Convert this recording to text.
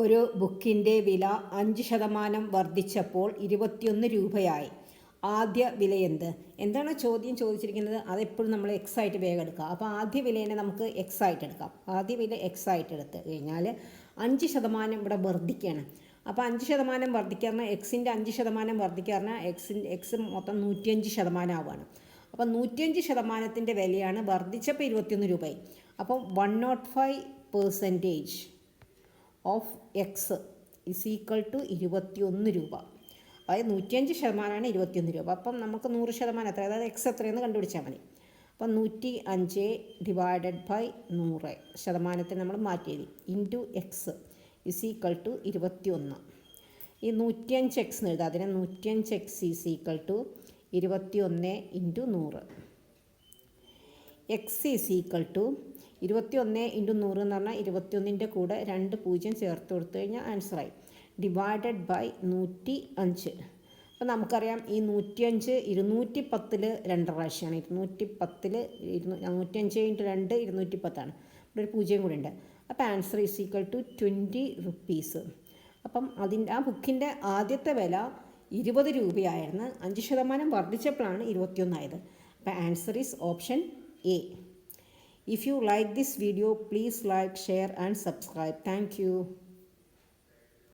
ഒരു ബുക്കിൻ്റെ വില 5% വർദ്ധിച്ചപ്പോൾ 21 രൂപയായി. ആദ്യ വിലയെന്ത്? എന്താണ് ചോദ്യം ചോദിച്ചിരിക്കുന്നത്? അതെപ്പോഴും നമ്മൾ എക്സ് ആയിട്ട് വേഗം എടുക്കുക. അപ്പോൾ ആദ്യ വിലേനെ നമുക്ക് എക്സ് ആയിട്ട് എടുക്കാം. ആദ്യ വില എക്സ് ആയിട്ട് എടുത്ത് കഴിഞ്ഞാൽ 5% ഇവിടെ വർദ്ധിക്കുകയാണ്. അപ്പോൾ 5% വർദ്ധിക്കാറിന് എക്സിൻ്റെ 5% വർദ്ധിക്കാറിന് എക്സ് മൊത്തം 105% ആവുകയാണ്. അപ്പം 105%ൻ്റെ വിലയാണ് വർദ്ധിച്ചപ്പോൾ 21 രൂപയായി. അപ്പം 105% of x is equal to 21 രൂപ. അതായത് 105%ആണ് 21 രൂപ. അപ്പം നമുക്ക് 100% എത്ര, അതായത് എക്സ് എത്രയെന്ന് കണ്ടുപിടിച്ചാൽ മതി. അപ്പം 105 ഡിവൈഡഡ് ബൈ 100 ശതമാനത്തിന് നമ്മൾ മാറ്റി എഴുതി into x is equal to 21. ഈ 105 എക്സ് എന്ന് എഴുതാം. അതിന് 105 x is equal to 21 into 100. X is equal to 21 into 100 എന്ന് പറഞ്ഞാൽ 21ൻ്റെ കൂടെ 2 0 ചേർത്ത് കൊടുത്തു കഴിഞ്ഞാൽ ആൻസറായി. Divided by 105. അപ്പോൾ നമുക്കറിയാം ഈ 105 210 2 പ്രാവശ്യമാണ്. 210 105 ഇൻറ്റു 2 210 ഇവിടെ ഒരു 0 കൂടെ ഉണ്ട്. അപ്പോൾ answer is equal to 20 rupees. അപ്പം ആ ബുക്കിൻ്റെ ആദ്യത്തെ വില 20 രൂപയായിരുന്നു. 5% വർദ്ധിച്ചപ്പോഴാണ് 21 ആയത്. അപ്പോൾ answer is option A. If you like this video, please like, share and subscribe. Thank you.